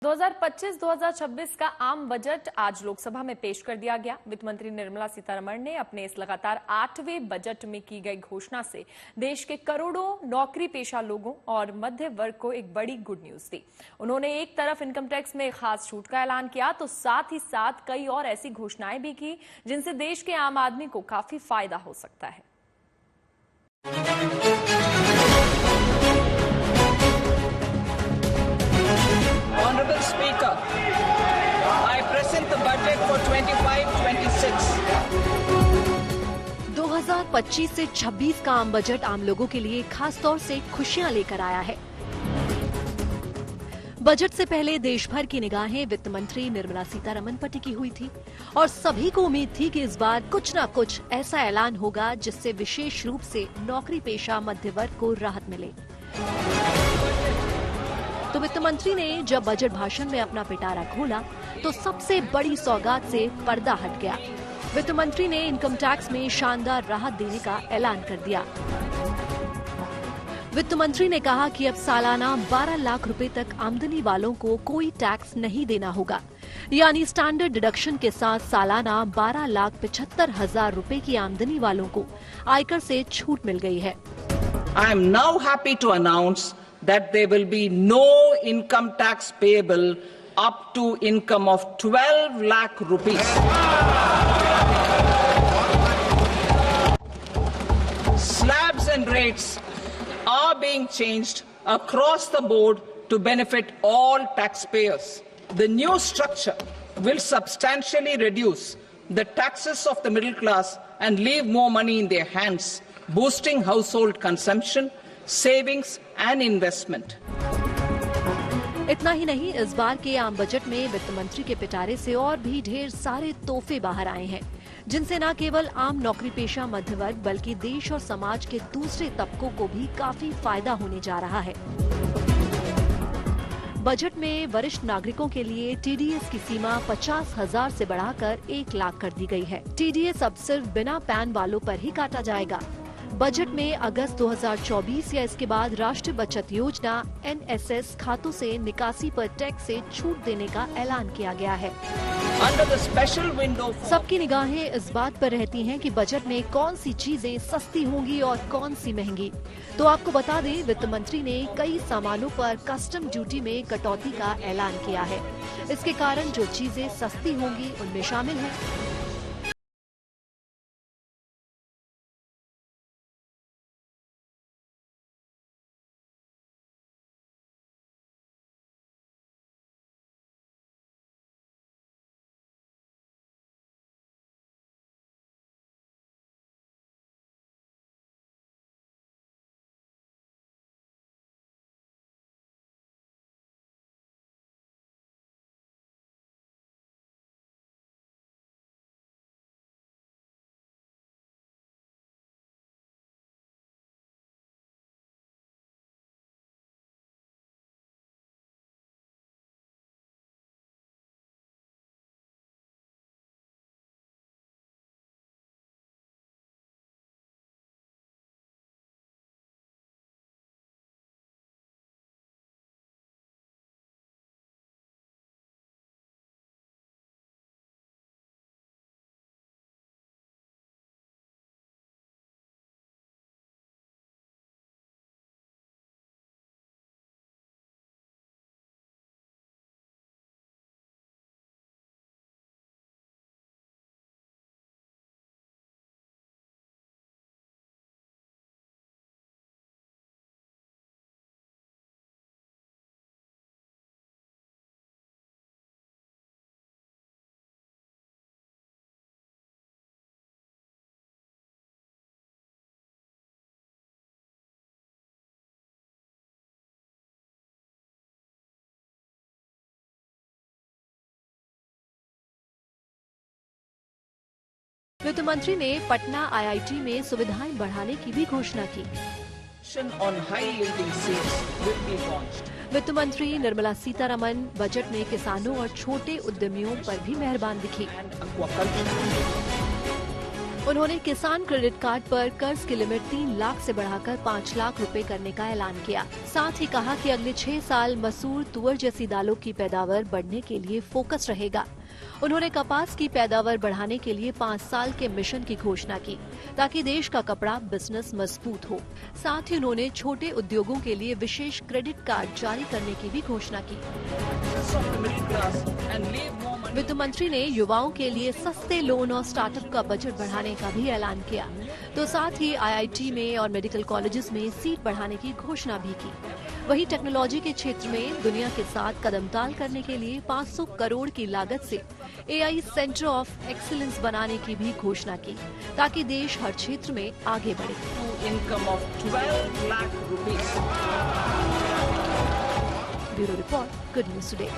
2025-2026 का आम बजट आज लोकसभा में पेश कर दिया गया। वित्त मंत्री निर्मला सीतारमण ने अपने इस लगातार 8वें बजट में की गई घोषणा से देश के करोड़ों नौकरी पेशा लोगों और मध्य वर्ग को एक बड़ी गुड न्यूज दी। उन्होंने एक तरफ इनकम टैक्स में खास छूट का ऐलान किया तो साथ ही साथ कई और ऐसी घोषणाएं भी की जिनसे देश के आम आदमी को काफी फायदा हो सकता है। Honorable Speaker, I present the budget for 25-26. 2025 से 26 का आम बजट आम लोगों के लिए खास तौर से खुशियां लेकर आया है। बजट से पहले देश भर की निगाहें वित्त मंत्री निर्मला सीतारमण पर टिकी हुई थी और सभी को उम्मीद थी कि इस बार कुछ न कुछ ऐसा ऐलान होगा जिससे विशेष रूप से नौकरी पेशा मध्य वर्ग को राहत मिले। तो वित्त मंत्री ने जब बजट भाषण में अपना पिटारा खोला तो सबसे बड़ी सौगात से पर्दा हट गया। वित्त मंत्री ने इनकम टैक्स में शानदार राहत देने का ऐलान कर दिया। वित्त मंत्री ने कहा कि अब सालाना 12 लाख रुपए तक आमदनी वालों को कोई टैक्स नहीं देना होगा, यानी स्टैंडर्ड डिडक्शन के साथ सालाना 12,75,000 रुपए की आमदनी वालों को आयकर से छूट मिल गई है। I am now happy to announce that there will be no income tax payable up to income of 12 lakh rupees. Slabs and rates are being changed across the board to benefit all taxpayers. The new structure will substantially reduce the taxes of the middle class and leave more money in their hands, boosting household consumption, savings and investment. इतना ही नहीं, इस बार के आम budget में वित्त मंत्री के पिटारे से और भी ढेर सारे तोहफे बाहर आए हैं जिनसे न केवल आम नौकरी पेशा मध्य वर्ग बल्कि देश और समाज के दूसरे तबकों को भी काफी फायदा होने जा रहा है। बजट में वरिष्ठ नागरिकों के लिए टीडीएस की सीमा 50,000 से बढ़ाकर 1 लाख कर दी गई है। टीडीएस अब सिर्फ बिना पैन वालों पर ही काटा जाएगा। बजट में अगस्त 2024 या इसके बाद राष्ट्रीय बचत योजना एनएसएस खातों से निकासी पर टैक्स से छूट देने का ऐलान किया गया है। सबकी निगाहें इस बात पर रहती हैं कि बजट में कौन सी चीजें सस्ती होंगी और कौन सी महंगी। तो आपको बता दें, वित्त मंत्री ने कई सामानों पर कस्टम ड्यूटी में कटौती का ऐलान किया है। इसके कारण जो चीजें सस्ती होंगी उनमें शामिल है वित्त मंत्री ने पटना आईआईटी में सुविधाएं बढ़ाने की भी घोषणा की। वित्त मंत्री निर्मला सीतारमण बजट में किसानों और छोटे उद्यमियों पर भी मेहरबान दिखी। उन्होंने किसान क्रेडिट कार्ड पर कर्ज की लिमिट 3 लाख से बढ़ाकर 5 लाख रुपए करने का ऐलान किया। साथ ही कहा कि अगले 6 साल मसूर, तुअर जैसी दालों की पैदावार बढ़ने के लिए फोकस रहेगा। उन्होंने कपास की पैदावार बढ़ाने के लिए 5 साल के मिशन की घोषणा की ताकि देश का कपड़ा बिजनेस मजबूत हो। साथ ही उन्होंने छोटे उद्योगों के लिए विशेष क्रेडिट कार्ड जारी करने की भी घोषणा की। वित्त मंत्री ने युवाओं के लिए सस्ते लोन और स्टार्टअप का बजट बढ़ाने का भी ऐलान किया। तो साथ ही आईआईटी में और मेडिकल कॉलेजेस में सीट बढ़ाने की घोषणा भी की। वहीं टेक्नोलॉजी के क्षेत्र में दुनिया के साथ कदमताल करने के लिए 500 करोड़ की लागत से एआई सेंटर ऑफ एक्सीलेंस बनाने की भी घोषणा की ताकि देश हर क्षेत्र में आगे बढ़े। Income of 12 lakh rupees. Bureau report, good news today.